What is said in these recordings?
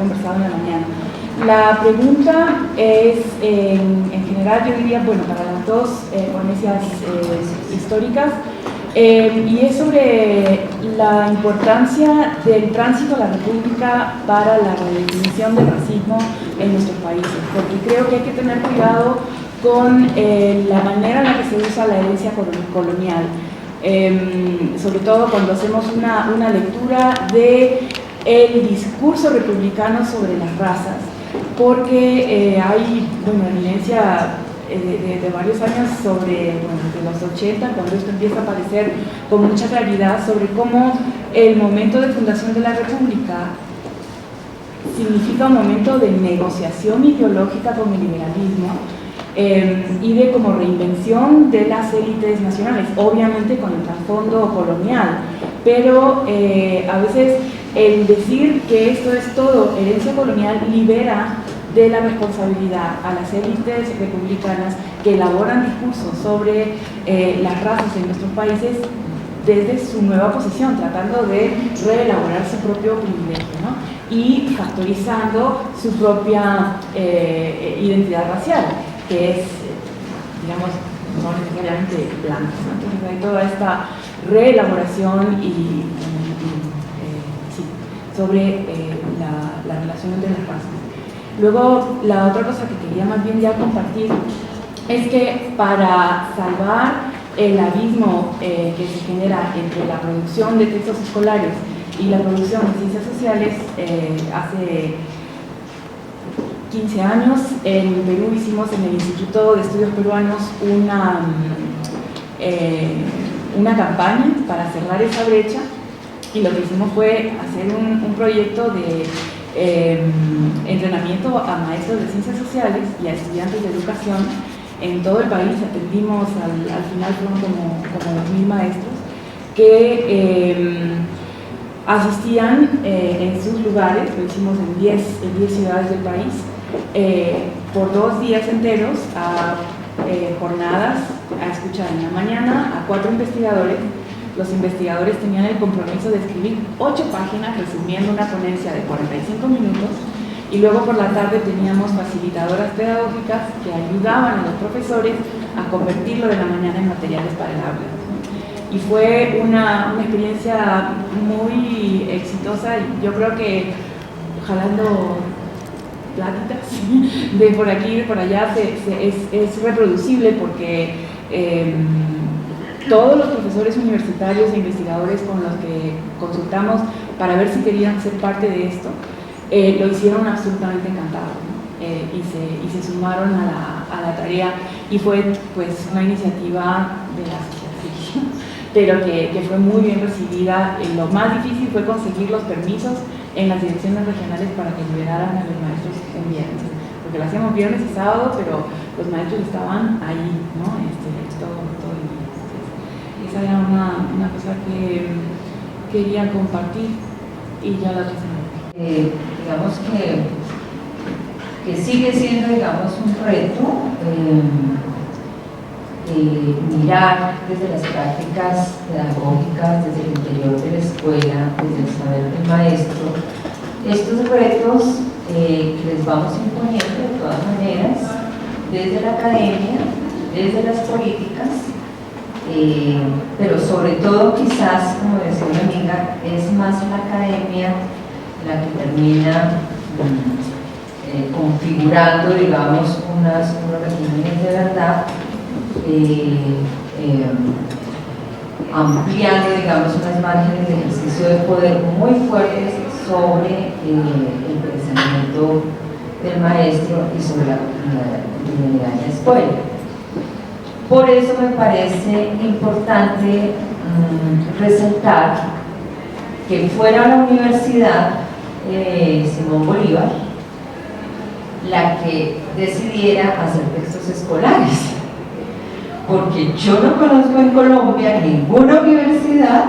conversado en la mañana. La pregunta es, en general, yo diría, bueno, para las dos ponencias históricas, y es sobre la importancia del tránsito a la República para la redefinición del racismo en nuestros países, porque creo que hay que tener cuidado con la manera en la que se usa la herencia colonial, sobre todo cuando hacemos una lectura del discurso republicano sobre las razas, porque hay evidencia de varios años sobre, de los 80, cuando esto empieza a aparecer con mucha claridad sobre cómo el momento de fundación de la República significa un momento de negociación ideológica con el liberalismo y de como reinvención de las élites nacionales, obviamente con el trasfondo colonial, pero a veces el decir que esto es todo herencia colonial libera de la responsabilidad a las élites republicanas que elaboran discursos sobre las razas en nuestros países desde su nueva posición, tratando de reelaborar su propio privilegio, ¿no? Y factorizando su propia identidad racial, que es, digamos, no necesariamente blanca, ¿no? Entonces hay toda esta reelaboración sí, sobre la relación entre las razas. Luego, la otra cosa que quería más bien ya compartir es que para salvar el abismo que se genera entre la producción de textos escolares y la producción de ciencias sociales, hace 15 años en Perú hicimos en el Instituto de Estudios Peruanos una campaña para cerrar esa brecha, y lo que hicimos fue hacer un proyecto de entrenamiento a maestros de ciencias sociales y a estudiantes de educación en todo el país. Atendimos, al final fueron como 2.000 maestros que asistían en sus lugares, lo hicimos en 10 ciudades del país, por 2 días enteros a jornadas, a escuchar en la mañana a 4 investigadores. Los investigadores tenían el compromiso de escribir 8 páginas resumiendo una ponencia de 45 minutos, y luego por la tarde teníamos facilitadoras pedagógicas que ayudaban a los profesores a convertirlo de la mañana en materiales para el aula. Y fue una experiencia muy exitosa, y yo creo que jalando pláticas de por aquí y de por allá es reproducible, porque todos los profesores universitarios e investigadores con los que consultamos para ver si querían ser parte de esto, lo hicieron absolutamente encantados, ¿no? Y se sumaron a la tarea, y fue pues una iniciativa de la sociedad civil, pero que fue muy bien recibida. Lo más difícil fue conseguir los permisos en las direcciones regionales para que liberaran a los maestros en viernes, porque lo hacíamos viernes y sábado, pero los maestros estaban ahí, ¿no? Todo el día. Esa era una cosa que quería compartir, y ya la otra semana. Digamos que sigue siendo, digamos, un reto mirar desde las prácticas pedagógicas, desde el interior de la escuela, desde el saber del maestro, estos retos que les vamos imponiendo de todas maneras, desde la academia, desde las políticas, pero sobre todo quizás, como decía una amiga, es más la academia la que termina configurando, digamos, unos regímenes de verdad, ampliando, digamos, unas márgenes de ejercicio de poder muy fuertes sobre el pensamiento del maestro y sobre la cotidianidad de la escuela. Por eso me parece importante resaltar que fuera la Universidad Simón Bolívar la que decidiera hacer textos escolares, porque yo no conozco en Colombia ninguna universidad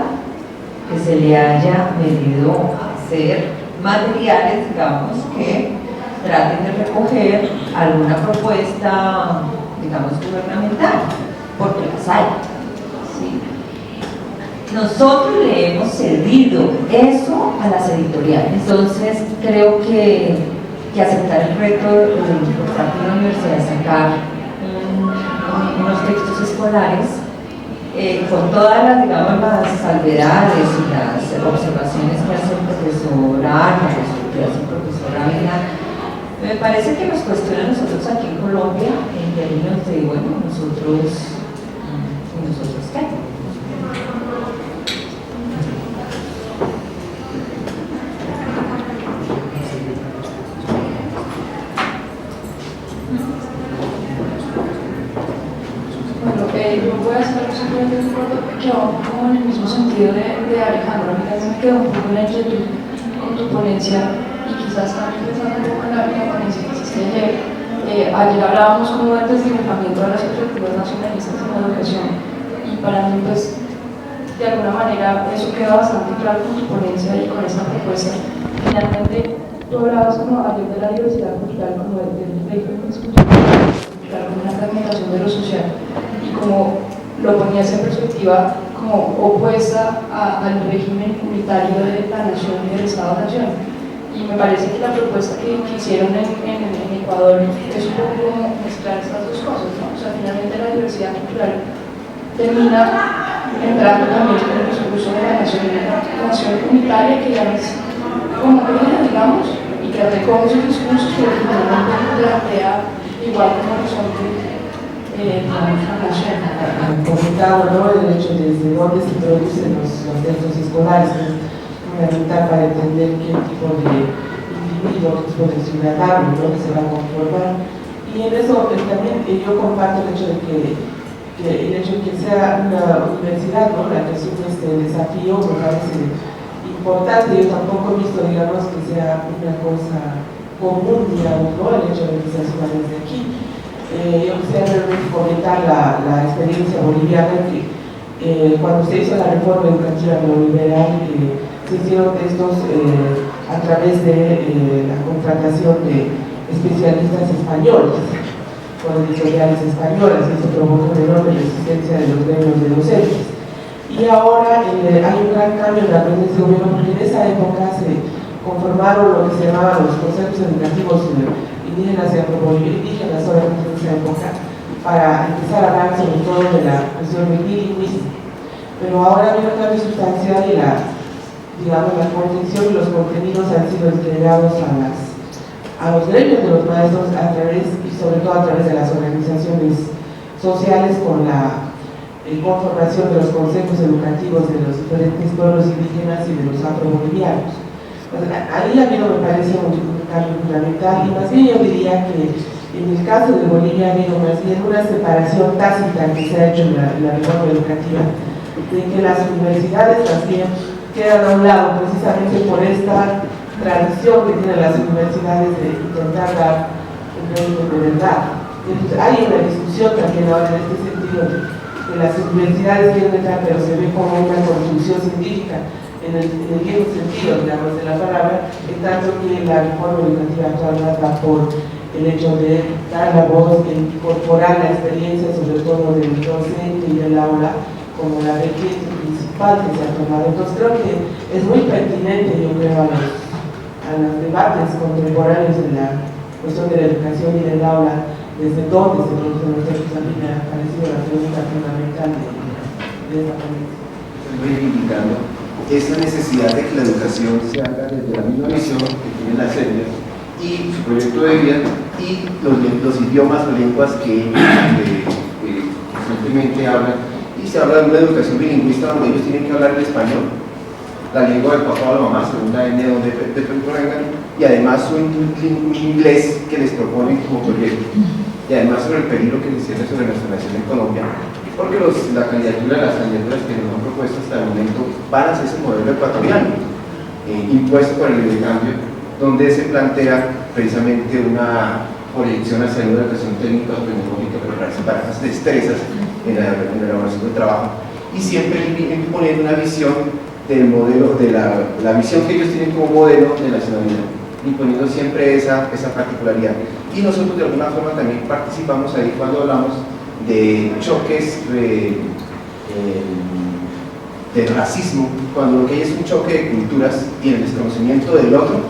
que se le haya medido a hacer materiales, digamos, que traten de recoger alguna propuesta, digamos, gubernamental, porque las hay, ¿sí? nosotros le hemos cedido eso a las editoriales. Entonces creo que aceptar el reto por parte de la universidad de sacar unos textos escolares con todas las, digamos, las salvedades y las observaciones que hace el profesor Ana, que hace el profesor Ávila, me parece que nos cuestiona a nosotros aquí en Colombia en términos de, bueno, nosotros qué. Yo voy a estar simplemente de acuerdo que va como en el mismo sentido de Alejandro. A mí también me quedó un poco la inquietud con tu ponencia y quizás también pensando un poco en la ponencia que hiciste ayer. Ayer hablábamos como del desdibujamiento de las perspectivas nacionalistas en la educación y para mí pues de alguna manera eso queda bastante claro con tu ponencia y con esta propuesta. Finalmente tú hablabas como ayer de la diversidad cultural, como del régimen cultural, como una fragmentación de lo social y como lo ponías en perspectiva como opuesta al régimen unitario de la nación y del Estado-nación. Y me parece que la propuesta que hicieron en Ecuador es un poco como mezclar estas dos cosas, ¿no? O sea, finalmente la diversidad cultural termina entrando también en el discurso de la nación unitaria que ya es homogénea, digamos, y que recoge esos discursos, pero que finalmente plantea igual como horizonte la nación. Han comentado, ¿no?, el hecho de desde dónde se producen los textos escolares, que es fundamental para entender qué tipo de individuo, qué tipo de ciudadano, ¿no?, que se va a conformar. Y en eso también yo comparto el hecho de que sea una universidad, ¿no?, la que sufre este desafío, me parece importante. Yo tampoco he visto, digamos, que sea una cosa común, digamos, ¿no?, el hecho de que sea suma desde aquí. Yo quisiera realmente comentar la experiencia boliviana, que cuando se hizo la reforma educativa neoliberal, se hicieron textos a través de la contratación de especialistas españoles, con editoriales españolas, y eso provocó una enorme resistencia de los gremios de docentes. Y ahora hay un gran cambio en la presencia del gobierno, porque en esa época se conformaron lo que se llamaban los consejos educativos indígenas y afro-indígenas, obviamente en esa época, para empezar a hablar sobre todo de la cuestión del bilingüismo. Pero ahora viene un cambio sustancial y la contención y los contenidos han sido entregados a los gremios de los maestros a través, y sobre todo a través de las organizaciones sociales, con la conformación de los consejos educativos de los diferentes pueblos indígenas y de los afro-bolivianos. Ahí a mí no me parece un cambio fundamental, y más bien yo diría que en el caso de Bolivia ha habido más bien una separación tácita que se ha hecho en la reforma educativa, de que las universidades más bien quedan a un lado precisamente por esta tradición que tienen las universidades de intentar dar un crédito de verdad. Entonces, hay una discusión también ahora en este sentido de que las universidades quieren entrar, pero se ve como una construcción científica en el viejo sentido, digamos, de la palabra, en tanto que la reforma educativa actual va por el hecho de dar la voz, de incorporar la experiencia, sobre todo del docente y del aula, como la vertiente principal que se ha tomado. Entonces creo que es muy pertinente, yo creo, a los debates contemporáneos de la cuestión de la educación y del aula, desde dónde se producen los textos. A mí me ha parecido la pregunta fundamental de esta ponencia. Estoy reivindicando esa necesidad de que la educación se haga desde la misma visión que tiene la CENIA y su proyecto de vida, y los idiomas o lenguas que constantemente hablan. Y se habla de una educación bilingüista donde ellos tienen que hablar el español, la lengua del papá o la mamá, según la N donde provengan, y además un inglés que les proponen como proyecto, y además sobre el peligro que se cierre sobre nuestra nación en Colombia, porque las candidaturas que nos han propuesto hasta el momento van hacia ese modelo ecuatoriano, impuesto por el cambio, donde se plantea precisamente una proyección hacia una educación técnica o tecnológica, pero para las destrezas en la elaboración del trabajo, y siempre imponiendo una visión del modelo, de la visión que ellos tienen como modelo de nacionalidad, imponiendo siempre esa particularidad. Y nosotros de alguna forma también participamos ahí cuando hablamos de choques del racismo, cuando lo que hay es un choque de culturas y el desconocimiento del otro,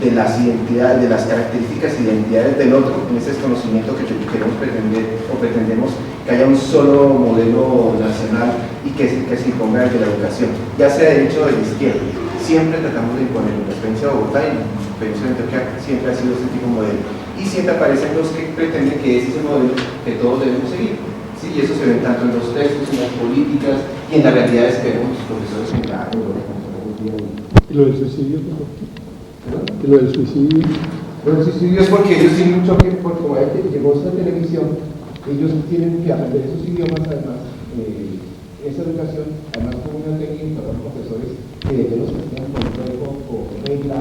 de las identidades, de las características e identidades del otro, en ese desconocimiento que queremos pretender o pretendemos que haya un solo modelo nacional y que se imponga desde la educación, ya sea de derecha o de izquierda. Siempre tratamos de imponer en la experiencia de Bogotá y en la experiencia de Antioquia siempre ha sido este tipo de modelo. Y siempre aparecen los que pretenden que ese es el modelo que todos debemos seguir. ¿Sí? Y eso se ve tanto en los textos, en las políticas y en las realidades que vemos los profesores en la ¿Y lo del suicidio? ¿Y lo del suicidio? Lo del suicidio es porque ellos tienen un choque, porque como llegó esta televisión, ellos tienen que aprender esos idiomas, además, esa educación, además como una técnica para los profesores que los metían con juego, con regla,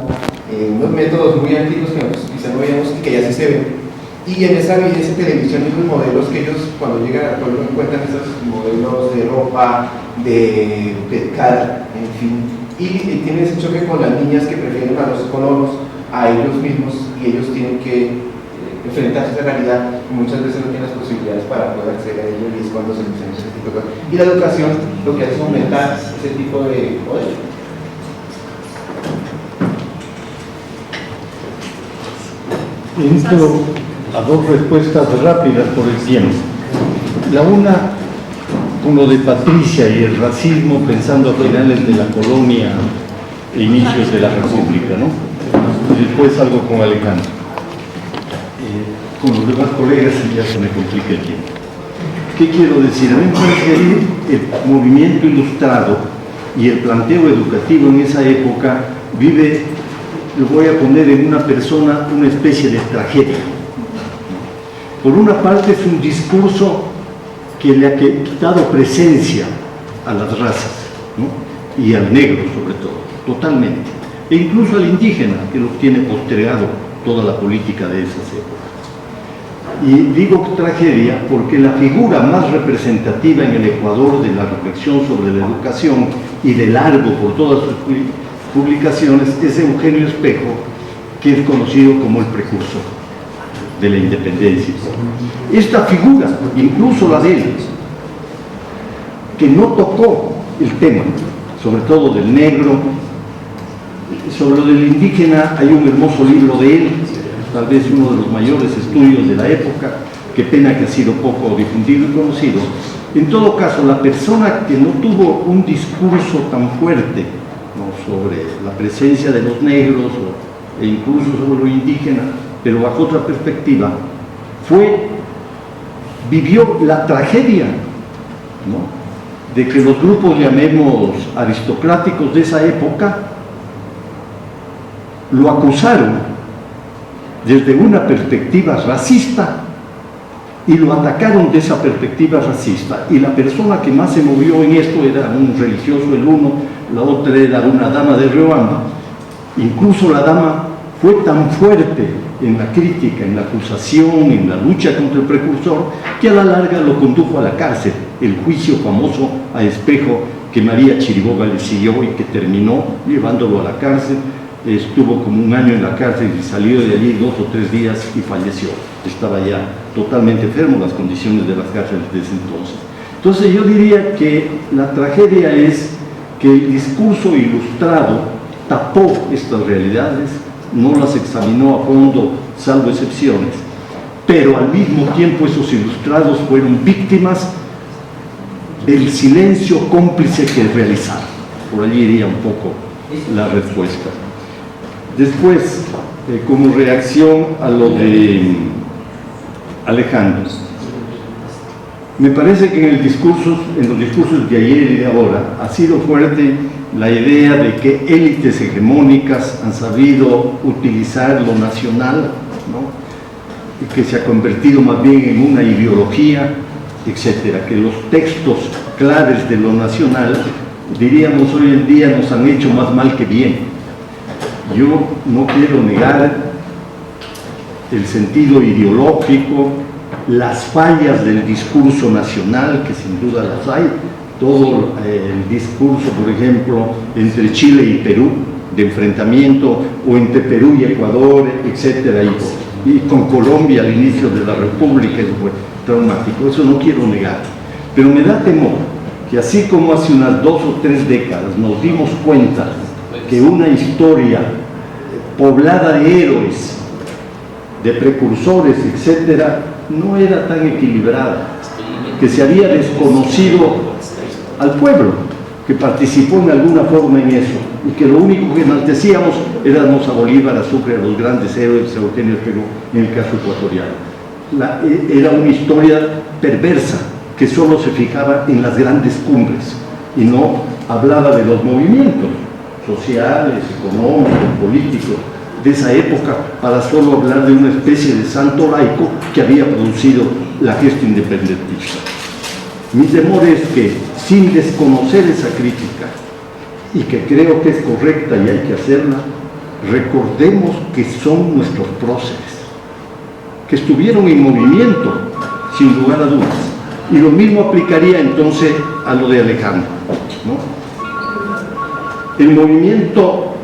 unos métodos muy antiguos que nosotros quizá no veíamos y que ya sí se ven. Y en esa televisión y los modelos que ellos cuando llegan al pueblo encuentran esos modelos de ropa, de cara, en fin, y tienen ese choque con las niñas que prefieren a los colonos, a ellos mismos, y ellos tienen que enfrentarse a esa realidad y muchas veces no tienen las posibilidades para poder acceder a ello, y es cuando se enseña ese tipo de cosas. Y la educación lo que hace es aumentar ese tipo de poder. Entro a dos respuestas rápidas por el tiempo. La una, con lo de Patricia y el racismo, pensando a finales de la colonia e inicios de la República, ¿no? Y después algo con Alejandro. Con los demás colegas ya se me complica el tiempo. ¿Qué quiero decir? A mí me parece que el movimiento ilustrado y el planteo educativo en esa época vive, lo voy a poner en una persona, una especie de tragedia. Por una parte es un discurso que le ha quitado presencia a las razas, ¿no? Y al negro sobre todo, totalmente, e incluso al indígena, que lo tiene postergado toda la política de esas épocas. Y digo tragedia porque la figura más representativa en el Ecuador de la reflexión sobre la educación y de largo por todas sus publicaciones es Eugenio Espejo, que es conocido como el precursor de la independencia. Esta figura, incluso la de él, que no tocó el tema, sobre todo del negro, sobre lo del indígena hay un hermoso libro de él, tal vez uno de los mayores estudios de la época, qué pena que ha sido poco difundido y conocido. En todo caso, la persona que no tuvo un discurso tan fuerte, ¿no?, sobre la presencia de los negros e incluso sobre lo indígena, pero bajo otra perspectiva, vivió la tragedia, ¿no?, de que los grupos, llamemos aristocráticos de esa época, lo acusaron desde una perspectiva racista y lo atacaron de esa perspectiva racista, y la persona que más se movió en esto era un religioso, el uno, la otra era una dama de Riobamba. Incluso la dama fue tan fuerte en la crítica, en la acusación, en la lucha contra el precursor, que a la larga lo condujo a la cárcel, el juicio famoso a Espejo que María Chiriboga le siguió y que terminó llevándolo a la cárcel. Estuvo como un año en la cárcel y salió de allí 2 o 3 días y falleció. Estaba ya totalmente enfermo, las condiciones de las cárceles de ese entonces. Entonces yo diría que la tragedia es que el discurso ilustrado tapó estas realidades, no las examinó a fondo, salvo excepciones, pero al mismo tiempo esos ilustrados fueron víctimas del silencio cómplice que realizaron. Por allí iría un poco la respuesta. Después, como reacción a lo de Alejandro, me parece que en los discursos de ayer y de ahora ha sido fuerte la idea de que élites hegemónicas han sabido utilizar lo nacional, ¿no?, y que se ha convertido más bien en una ideología, etcétera, que los textos claves de lo nacional, diríamos hoy en día, nos han hecho más mal que bien. Yo no quiero negar el sentido ideológico, las fallas del discurso nacional, que sin duda las hay, todo el discurso, por ejemplo, entre Chile y Perú, de enfrentamiento, o entre Perú y Ecuador, etcétera, y con Colombia al inicio de la República, eso fue traumático, eso no quiero negar, pero me da temor que así como hace unas 2 o 3 décadas nos dimos cuenta que una historia poblada de héroes, de precursores, etcétera, no era tan equilibrada, que se había desconocido al pueblo que participó en alguna forma en eso, y que lo único que enaltecíamos éramos a Bolívar, a Sucre, a los grandes héroes, a Eugenio Perú, en el caso ecuatoriano. Era una historia perversa que solo se fijaba en las grandes cumbres y no hablaba de los movimientos sociales, económicos, políticos de esa época, para solo hablar de una especie de santo laico que había producido la gesta independentista. Mi temor es que, sin desconocer esa crítica, y que creo que es correcta y hay que hacerla, recordemos que son nuestros próceres, que estuvieron en movimiento, sin lugar a dudas. Y lo mismo aplicaría entonces a lo de Alejandro, ¿no? El movimiento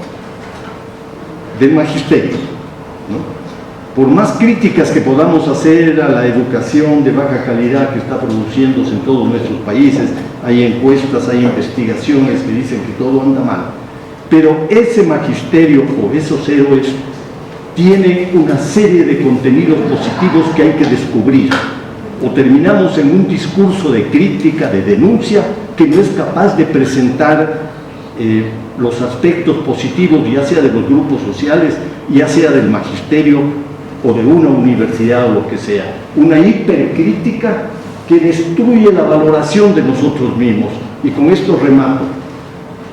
del magisterio, ¿no? Por más críticas que podamos hacer a la educación de baja calidad que está produciéndose en todos nuestros países, hay encuestas, hay investigaciones que dicen que todo anda mal, pero ese magisterio o esos héroes tienen una serie de contenidos positivos que hay que descubrir, o terminamos en un discurso de crítica, de denuncia, que no es capaz de presentar los aspectos positivos, ya sea de los grupos sociales, ya sea del magisterio o de una universidad o lo que sea. Una hipercrítica que destruye la valoración de nosotros mismos. Y con esto remato.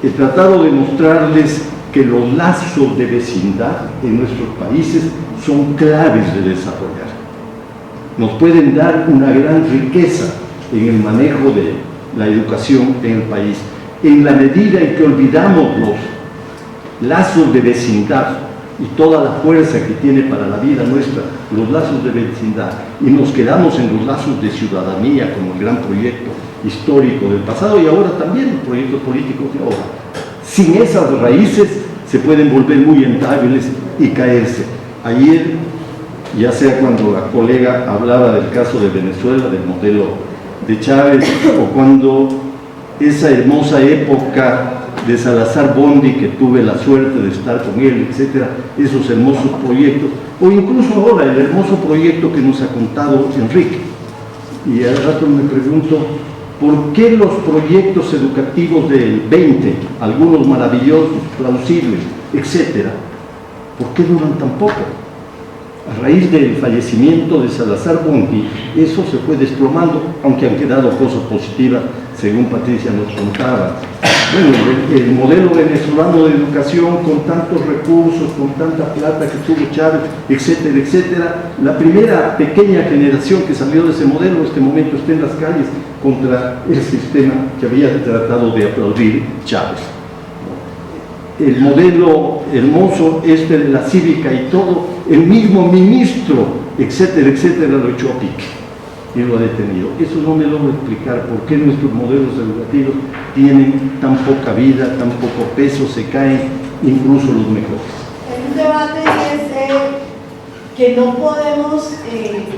He tratado de mostrarles que los lazos de vecindad en nuestros países son claves de desarrollar. Nos pueden dar una gran riqueza en el manejo de la educación en el país. En la medida en que olvidamos los lazos de vecindad y toda la fuerza que tiene para la vida nuestra, los lazos de vecindad, y nos quedamos en los lazos de ciudadanía como el gran proyecto histórico del pasado y ahora también los proyectos políticos de ahora. Sin esas raíces se pueden volver muy endebles y caerse. Ayer, ya sea cuando la colega hablaba del caso de Venezuela, del modelo de Chávez, o cuando esa hermosa época de Salazar Bondi, que tuve la suerte de estar con él, etcétera, esos hermosos proyectos, o incluso ahora el hermoso proyecto que nos ha contado Enrique. Y al rato me pregunto, ¿por qué los proyectos educativos del 20, algunos maravillosos, plausibles, etcétera, por qué duran tan poco? A raíz del fallecimiento de Salazar Bondi, eso se fue desplomando, aunque han quedado cosas positivas, según Patricia nos contaba. Bueno, el modelo venezolano de educación, con tantos recursos, con tanta plata que tuvo Chávez, etcétera, etcétera, la primera pequeña generación que salió de ese modelo en este momento está en las calles contra el sistema que había tratado de aplaudir Chávez. El modelo hermoso este de la cívica y todo, el mismo ministro, etcétera, etcétera, lo echó a pique y lo ha detenido. Eso no me logro explicar por qué nuestros modelos educativos tienen tan poca vida, tan poco peso, se caen incluso los mejores. El debate es que no podemos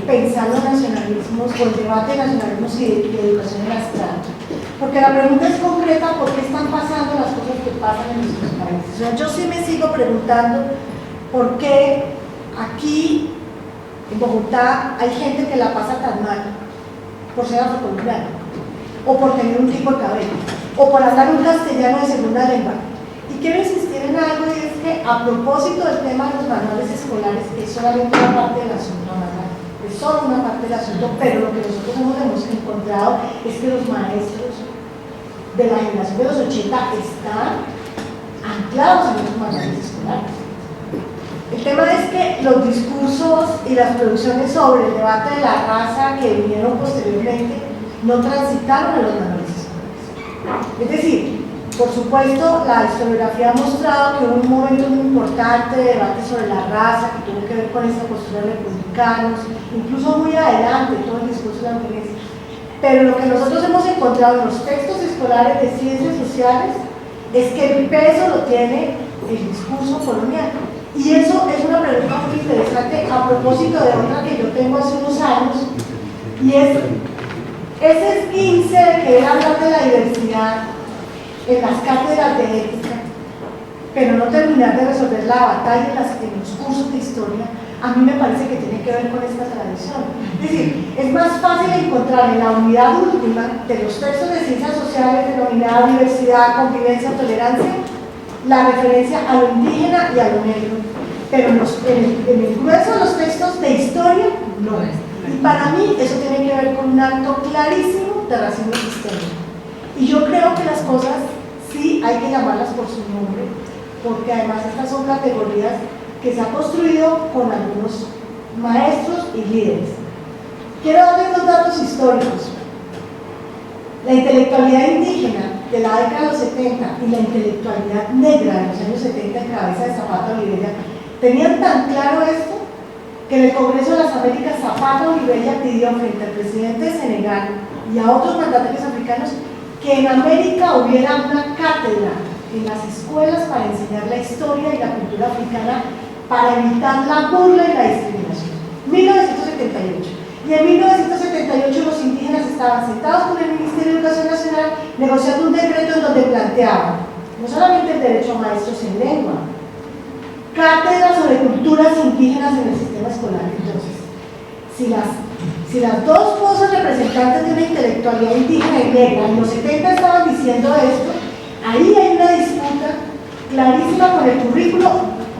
pensar los nacionalismos o el debate de nacionalismos y de educación en abstracto. Porque la pregunta es concreta, ¿por qué están pasando las cosas que pasan en nuestros países? O sea, yo sí me sigo preguntando por qué aquí en Bogotá hay gente que la pasa tan mal por ser afrocolombiano, o por tener un tipo de cabello, o por hablar un castellano de segunda lengua. Y quiero insistir en algo, y es que a propósito del tema de los manuales escolares, que es solamente una parte del asunto, es solo una parte del asunto, pero lo que nosotros hemos encontrado es que los maestros de la generación de los 80 están anclados en los manuales escolares. El tema es que los discursos y las producciones sobre el debate de la raza que vinieron posteriormente no transitaron a los manuales escolares. Es decir, por supuesto, la historiografía ha mostrado que hubo un momento muy importante de debate sobre la raza que tuvo que ver con esa postura de republicanos, incluso muy adelante todo el discurso de la violencia. Pero lo que nosotros hemos encontrado en los textos escolares de ciencias sociales es que el peso lo tiene el discurso colonial. Y eso es una pregunta muy interesante a propósito de otra que yo tengo hace unos años, y es ese esguince de querer hablar de la diversidad en las cátedras de ética, pero no terminar de resolver la batalla en los cursos de historia, a mí me parece que tiene que ver con esta tradición. Es decir, es más fácil encontrar en la unidad última de los textos de ciencias sociales denominada diversidad, convivencia, tolerancia, la referencia a lo indígena y a lo negro, pero en el grueso de los textos de historia, no. Y para mí eso tiene que ver con un acto clarísimo de racismo sistémico. Y yo creo que las cosas sí hay que llamarlas por su nombre, porque además estas son categorías que se han construido con algunos maestros y líderes. Quiero darles dos datos históricos. La intelectualidad indígena de la década de los 70 y la intelectualidad negra de los años 70 en cabeza de Zapata Olivella tenían tan claro esto que en el Congreso de las Américas Zapata Olivella pidió frente al presidente de Senegal y a otros mandatarios africanos que en América hubiera una cátedra en las escuelas para enseñar la historia y la cultura africana para evitar la burla y la discriminación. 1978. Y en 1978 los indígenas estaban sentados con el Ministerio de Educación Nacional negociando un decreto en donde planteaban no solamente el derecho a maestros en lengua, cátedras sobre culturas indígenas en el sistema escolar. Entonces, si las dos voces representantes de una intelectualidad indígena y negra en los 70 estaban diciendo esto, ahí hay una disputa clarísima con el currículo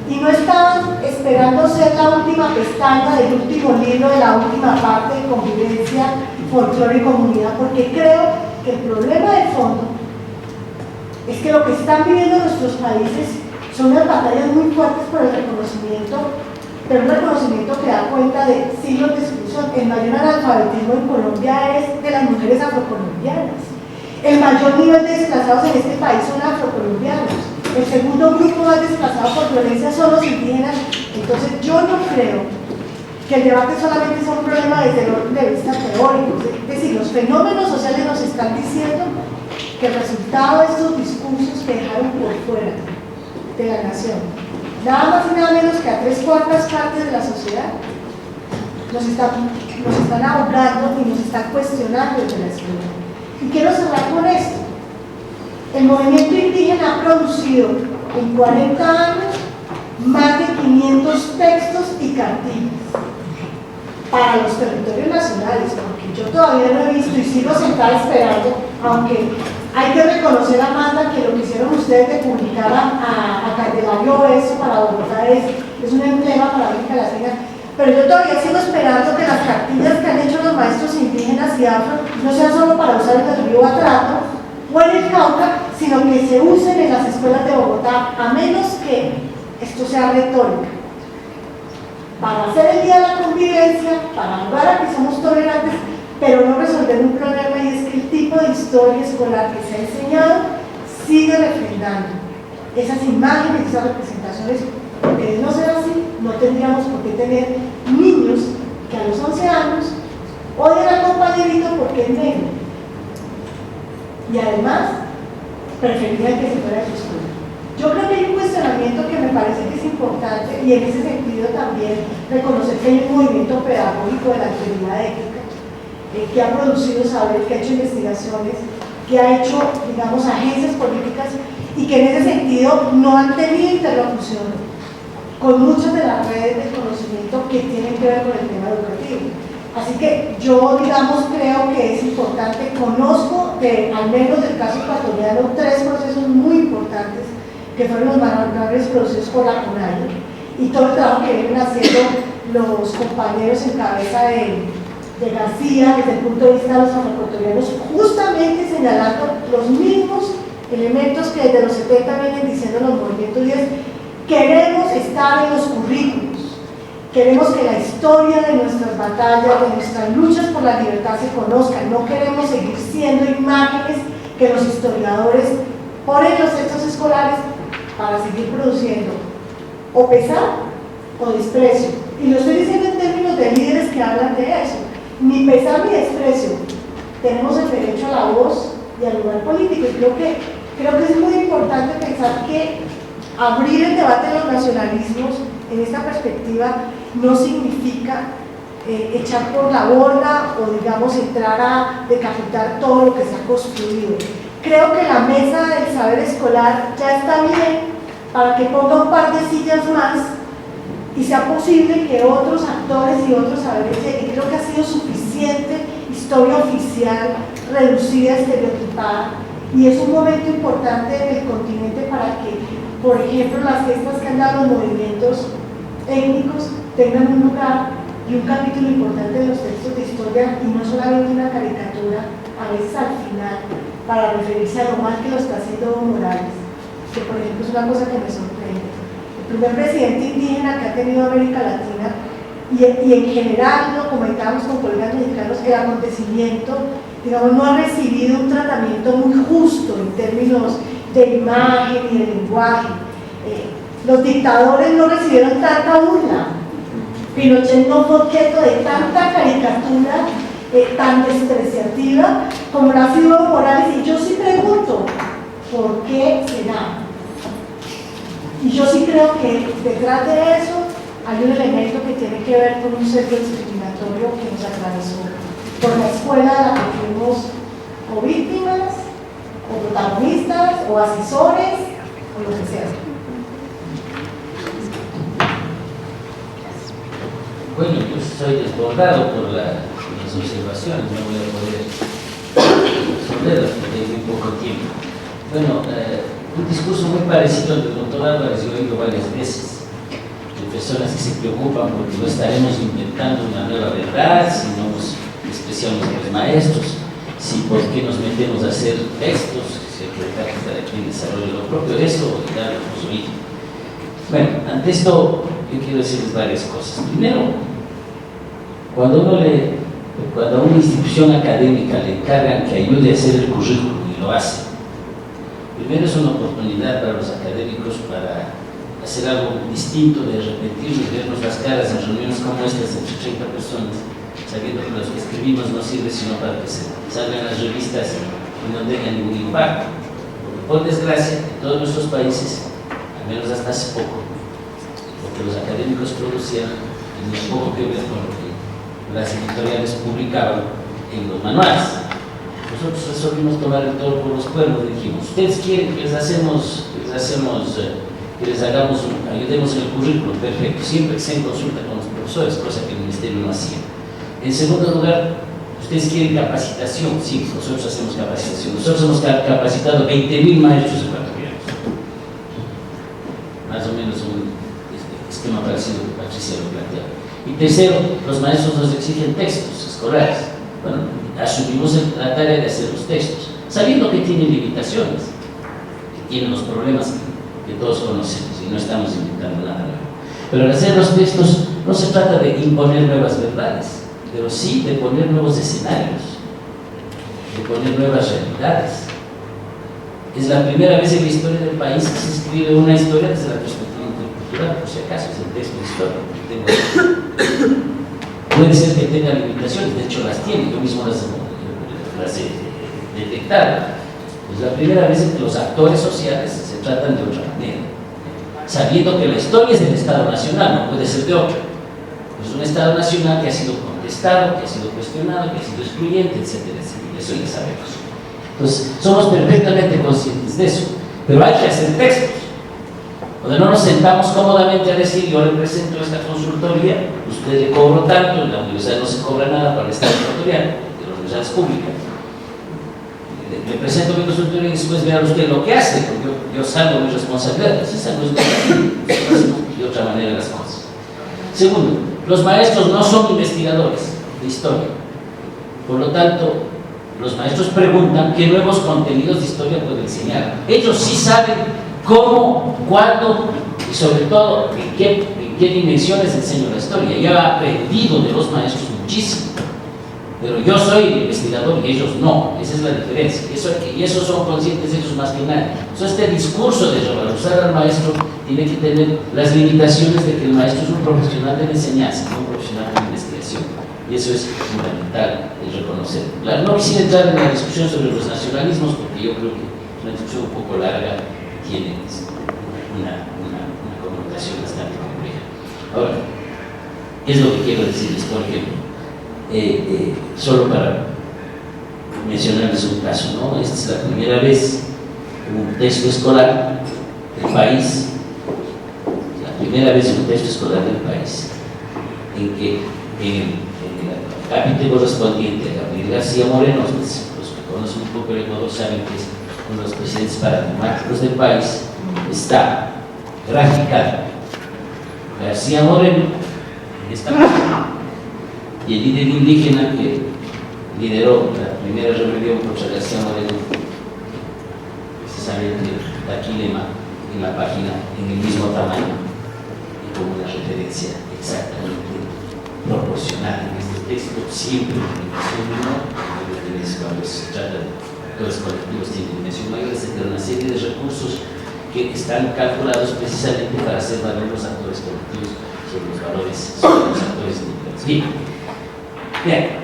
y no estaban esperando ser la última pestaña del último libro de la última parte de convivencia, folclore y comunidad, porque creo que el problema de fondo es que lo que están viviendo nuestros países son unas batallas muy fuertes por el reconocimiento, pero un reconocimiento que da cuenta de siglos de exclusión. El mayor analfabetismo en Colombia es de las mujeres afrocolombianas. El mayor nivel de desplazados en este país son afrocolombianos. El segundo grupo más desplazado por violencia son los indígenas. Entonces yo no creo que el debate solamente sea un problema desde el orden de vista teórico. Es decir, los fenómenos sociales nos están diciendo que el resultado de estos discursos que dejaron por fuera de la nación, nada más y nada menos que a 3/4 partes de la sociedad, nos están ahogando y nos están cuestionando desde la escuela. Y quiero cerrar con esto. El movimiento indígena ha producido en 40 años más de 500 textos y cartillas para los territorios nacionales, porque yo todavía no he visto y sigo sentada esperando, aunque hay que reconocer a Amanda que lo que hicieron ustedes de publicar a Candelario eso para Bogotá es un emblema para América Latina, pero yo todavía sigo esperando que las cartillas que han hecho los maestros indígenas y afro no sean solo para usar en el río Atrato o en el Cauca, sino que se usen en las escuelas de Bogotá, a menos que esto sea retórica. Para hacer el día de la convivencia, para hablar a que somos tolerantes, pero no resolver un problema, y es que el tipo de historia escolar que se ha enseñado sigue refrendando esas imágenes, esas representaciones, porque de no ser así, no tendríamos por qué tener niños que a los 11 años odian al compañerito porque es negro. Y además, preferirían que se fuera de su escuela. Yo creo que hay un cuestionamiento que me parece que es importante, y en ese sentido también reconocer que hay un movimiento pedagógico de la actividad ética que ha producido saber, que ha hecho investigaciones, que ha hecho, digamos, agencias políticas, y que en ese sentido no han tenido interlocución con muchas de las redes de conocimiento que tienen que ver con el tema educativo. Así que yo, digamos, creo que es importante, conozco al menos del caso ecuatoriano 3 procesos muy importantes que fueron los manuales producidos por la CONAIE y todo el trabajo que vienen haciendo los compañeros en cabeza de García desde el punto de vista de los afroecuatorianos, justamente señalando los mismos elementos que desde los 70 vienen diciendo los movimientos, y es: queremos estar en los currículos. Queremos que la historia de nuestras batallas, de nuestras luchas por la libertad se conozca. No queremos seguir siendo imágenes que los historiadores ponen en los textos escolares para seguir produciendo o pesar o desprecio. Y lo estoy diciendo en términos de líderes que hablan de eso. Ni pesar ni desprecio. Tenemos el derecho a la voz y al lugar político. Y creo que es muy importante pensar que abrir el debate de los nacionalismos en esta perspectiva no significa echar por la borda o, digamos, entrar a decapitar todo lo que se ha construido. Creo que la mesa del saber escolar ya está bien para que ponga un par de sillas más y sea posible que otros actores y otros saberes lleguen. Creo que ha sido suficiente historia oficial, reducida, estereotipada, y es un momento importante en el continente para que, por ejemplo, las fiestas que han dado los movimientos étnicos tengan un lugar y un capítulo importante en los textos de historia, y no solamente una caricatura, a veces al final, para referirse a lo mal que lo está haciendo Evo Morales, que por ejemplo es una cosa que me sorprende. El primer presidente indígena que ha tenido América Latina, y en general, lo comentábamos con colegas mexicanos, el acontecimiento, digamos, no ha recibido un tratamiento muy justo en términos de imagen y de lenguaje. Los dictadores no recibieron tanta burla. Pinochet no fue objeto de tanta caricatura tan despreciativa como lo ha sido Evo Morales, y yo sí pregunto, ¿por qué será? Y yo sí creo que detrás de eso hay un elemento que tiene que ver con un sesgo discriminatorio que nos atravesó por la escuela a la que fuimos o víctimas, o protagonistas, o asesores, o lo que sea. Bueno, yo estoy desbordado por las observaciones, no voy a poder resolverlas porque hay muy poco tiempo. Bueno, un discurso muy parecido al del doctor Álvarez yo he oído varias veces, de personas que se preocupan porque no estaremos inventando una nueva verdad, si no nos despreciamos a los maestros, si por qué nos metemos a hacer textos, si hay que dejar que cada quien desarrolle lo propio, eso ya lo hemos oído. Bueno, ante esto yo quiero decirles varias cosas. Primero, cuando a una institución académica le encargan que ayude a hacer el currículum y lo hace, primero es una oportunidad para los académicos para hacer algo distinto, de repetirnos, vernos las caras en reuniones como estas entre 30 personas, sabiendo que lo que escribimos no sirve sino para que se salgan las revistas y no tengan ningún impacto. Porque por desgracia, en todos nuestros países, al menos hasta hace poco, lo que los académicos producían tenía poco que ver con lo que las editoriales publicaban en los manuales. Nosotros resolvimos tomar el toro por los cuernos y dijimos, ustedes quieren que ayudemos en el currículum, perfecto, siempre que sea en consulta con los profesores, cosa que el ministerio no hacía. En segundo lugar, ustedes quieren capacitación, sí, nosotros hacemos capacitación. Nosotros hemos capacitado 20.000 maestros ecuatorianos. Más o menos un esquema parecido que Patricia lo planteaba. Y tercero, los maestros nos exigen textos escolares. Bueno, asumimos la tarea de hacer los textos, sabiendo que tienen limitaciones, que tienen los problemas que todos conocemos y no estamos inventando nada nuevo. Pero al hacer los textos no se trata de imponer nuevas verdades, pero sí de poner nuevos escenarios, de poner nuevas realidades. Es la primera vez en la historia del país que se escribe una historia desde la perspectiva intercultural, por si acaso es el texto histórico que tengo. Puede ser que tenga limitaciones, de hecho las tiene, yo mismo las he detectado. Es la primera vez en que los actores sociales se tratan de otra manera, sabiendo que la historia es del Estado Nacional, no puede ser de otro. Es un Estado Nacional que ha sido contestado, que ha sido cuestionado, que ha sido excluyente, etcétera, etcétera. Eso ya sabemos. Entonces, somos perfectamente conscientes de eso, pero hay que hacer textos. Donde no nos sentamos cómodamente a decir, yo represento esta consultoría, usted le cobro tanto, en la universidad no se cobra nada para el Estado ecuatoriano, de la universidad es pública. Le presento mi consultoría y después vea usted lo que hace, porque yo salgo mis responsabilidades. Esa no es de otra manera las cosas. Segundo, los maestros no son investigadores de historia. Por lo tanto, los maestros preguntan qué nuevos contenidos de historia pueden enseñar. Ellos sí saben cómo, cuándo y sobre todo en qué dimensiones enseño la historia. Yo he aprendido de los maestros muchísimo, pero yo soy el investigador y ellos no. Esa es la diferencia. Y eso son conscientes ellos más que nadie. Entonces, este discurso de revalorizar al maestro tiene que tener las limitaciones de que el maestro es un profesional de la enseñanza, no un profesional de la investigación. Y eso es fundamental de reconocer. Claro, no quisiera entrar en la discusión sobre los nacionalismos porque yo creo que es una discusión un poco larga y tiene una connotación bastante compleja. Ahora, ¿Qué es lo que quiero decirles? Por ejemplo, solo para mencionarles un caso, ¿no? Esta es la primera vez en un texto escolar del país, la primera vez en un texto escolar del país, en que en el capítulo correspondiente a Gabriel García Moreno, los que conocen un poco el Ecuador saben que es uno de los presidentes paradigmáticos del país, está graficado García Moreno en esta página, y el líder indígena que lideró la primera rebelión contra García Moreno, precisamente Daquilema, en la página en el mismo tamaño y con una referencia exactamente proporcional. En este texto siempre dimensión menor, cuando se trata de los colectivos tienen dimensión mayor, etc. Una serie de recursos que están calculados precisamente para hacer valer los actores colectivos sobre los valores, sobre los actores individuales. Bien,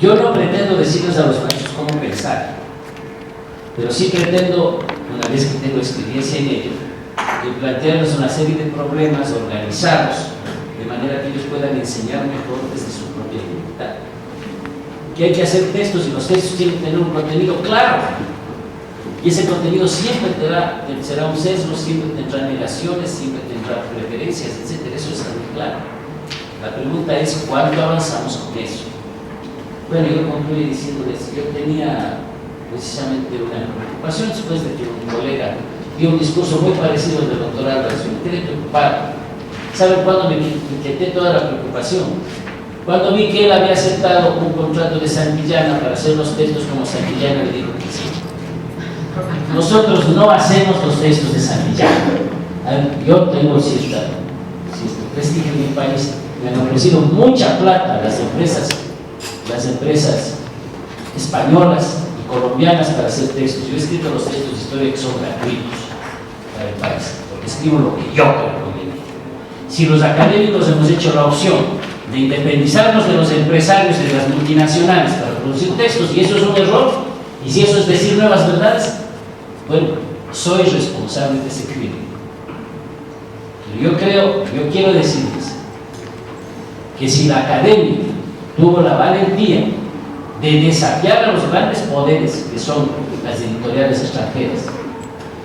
yo no pretendo decirles a los maestros cómo pensar, pero sí pretendo, una vez que tengo experiencia en ello, plantearles una serie de problemas organizados de manera que ellos puedan enseñar mejor desde su propia libertad. Que hay que hacer textos y los textos tienen que tener un contenido claro. Y ese contenido siempre será un sesgo, siempre tendrá negaciones, siempre tendrá preferencias, etc. Eso está muy claro. La pregunta es, ¿cuánto avanzamos con eso? Bueno, yo concluí diciéndoles, yo tenía precisamente una preocupación después de que un colega dio un discurso muy parecido al del doctor Álvarez. Me quedé preocupado. ¿Saben cuándo me quité toda la preocupación? Cuando vi que él había aceptado un contrato de Santillana para hacer los textos como Santillana le dijo que sí. Nosotros no hacemos los textos de Santillana. Yo tengo cierto prestigio en mi país. Me han ofrecido mucha plata las empresas españolas y colombianas para hacer textos. Yo he escrito los textos de historia que son gratuitos para el país, porque escribo lo que yo creo conveniente. Si los académicos hemos hecho la opción de independizarnos de los empresarios y de las multinacionales para producir textos, y eso es un error, y si eso es decir nuevas verdades, bueno, soy responsable de ese crimen. Pero yo quiero decirles que si la academia tuvo la valentía de desafiar a los grandes poderes que son las editoriales extranjeras,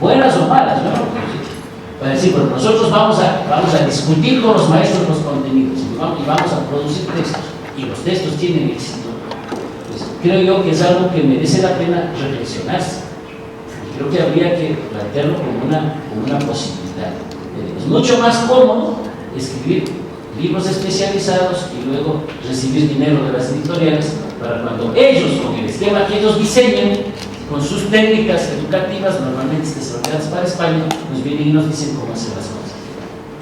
buenas o malas, ¿no? Para decir, bueno, nosotros vamos a discutir con los maestros los contenidos y vamos a producir textos, y los textos tienen éxito, pues creo yo que es algo que merece la pena reflexionarse. Y creo que habría que plantearlo como una posibilidad. Es mucho más cómodo escribir libros especializados y luego recibir dinero de las editoriales para cuando ellos, con el esquema que ellos diseñen, con sus técnicas educativas, normalmente desarrolladas para España, nos vienen y nos dicen cómo hacer las cosas.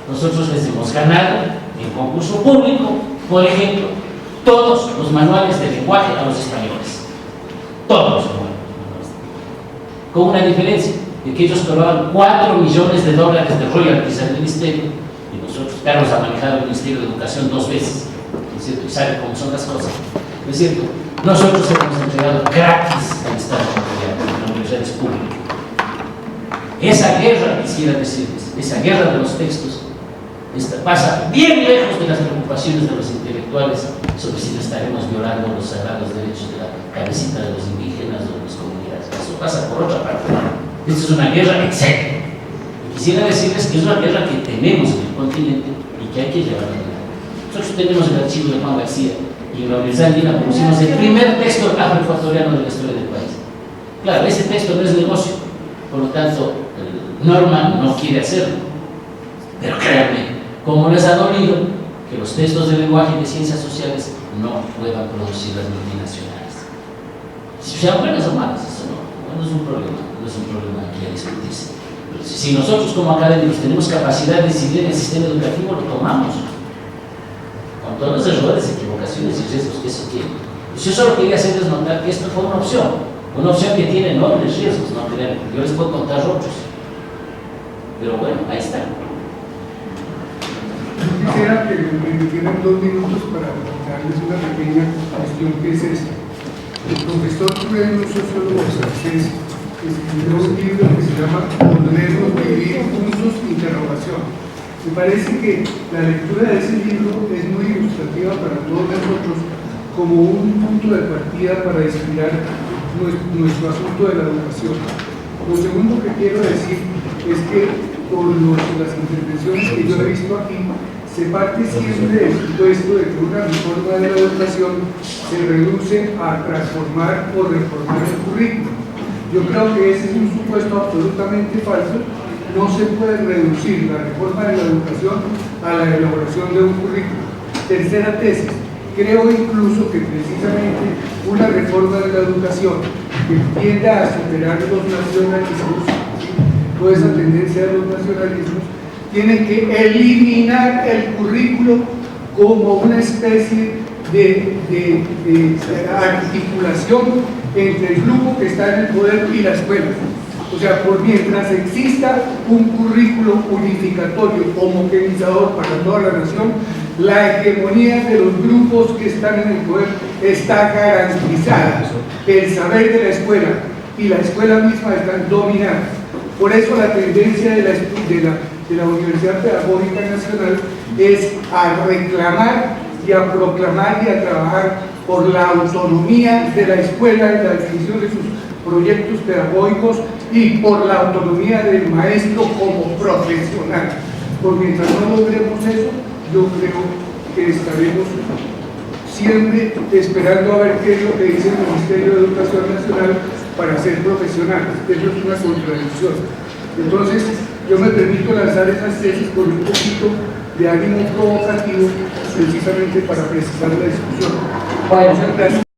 Nosotros les hemos ganado en concurso público, por ejemplo, todos los manuales de lenguaje a los españoles. Todos los manuales. Con una diferencia, de que ellos cobraban $4 millones de royalties al ministerio, y nosotros, Carlos ha manejado el Ministerio de Educación 2 veces, ¿no es cierto? Y sabe cómo son las cosas, ¿no es cierto? Nosotros hemos entregado gratis al Estado ecuatoriano, a las universidades públicas. Esa guerra, quisiera decirles, esa guerra de los textos, pasa bien lejos de las preocupaciones de los intelectuales sobre si no estaremos violando los sagrados derechos de la cabecita de los indígenas o de las comunidades. Eso pasa por otra parte. Esta es una guerra excelente. Y quisiera decirles que es una guerra que tenemos en el continente y que hay que llevar adelante. Nosotros tenemos el archivo de Juan García y en la Universidad Andina pusimos el primer texto afroecuatoriano de la historia del país. Claro, ese texto no es negocio, por lo tanto, Norma no quiere hacerlo. Pero créanme, ¿cómo les ha dolido que los textos de lenguaje y de ciencias sociales no puedan producir las multinacionales? Si sean buenas o malas, eso no es un problema, no es un problema aquí a discutirse. Pero si nosotros como académicos tenemos capacidad de decidir en el sistema educativo, lo tomamos. Con todos los errores, equivocaciones y riesgos que eso tiene. Pues yo solo quería hacerles notar que esto fue una opción que tiene enormes riesgos, no crean. Yo les puedo contar otros. Pero bueno, ahí está. Quisiera que me dieran 2 minutos para darles una pequeña cuestión que es esta. El profesor Truel, un sociólogo francés, escribió un libro que se llama Podremos vivir juntos, interrogación. Me parece que la lectura de ese libro es muy ilustrativa para todos nosotros como un punto de partida para inspirar nuestro asunto de la educación. Lo segundo que quiero decir es que por las intervenciones que yo he visto aquí, se parte siempre del supuesto de que una reforma de la educación se reduce a transformar o reformar el currículo. Yo creo que ese es un supuesto absolutamente falso. No se puede reducir la reforma de la educación a la elaboración de un currículo. Tercera tesis, creo incluso que precisamente una reforma de la educación que tienda a superar los nacionalismos, toda esa tendencia de los nacionalismos, tiene que eliminar el currículo como una especie de articulación entre el grupo que está en el poder y la escuela. O sea, por mientras exista un currículo unificatorio, homogeneizador para toda la nación, la hegemonía de los grupos que están en el poder está garantizada. El saber de la escuela y la escuela misma están dominadas. Por eso la tendencia de la Universidad Pedagógica Nacional es a reclamar y a proclamar y a trabajar por la autonomía de la escuela en la definición de sus proyectos pedagógicos y por la autonomía del maestro como profesional. Por mientras no logremos eso, yo creo que estaremos siempre esperando a ver qué es lo que dice el Ministerio de Educación Nacional para ser profesionales. Eso es una contradicción. Entonces, yo me permito lanzar esas tesis con un poquito de ánimo provocativo, precisamente para precisar la discusión. Bueno, muchas gracias.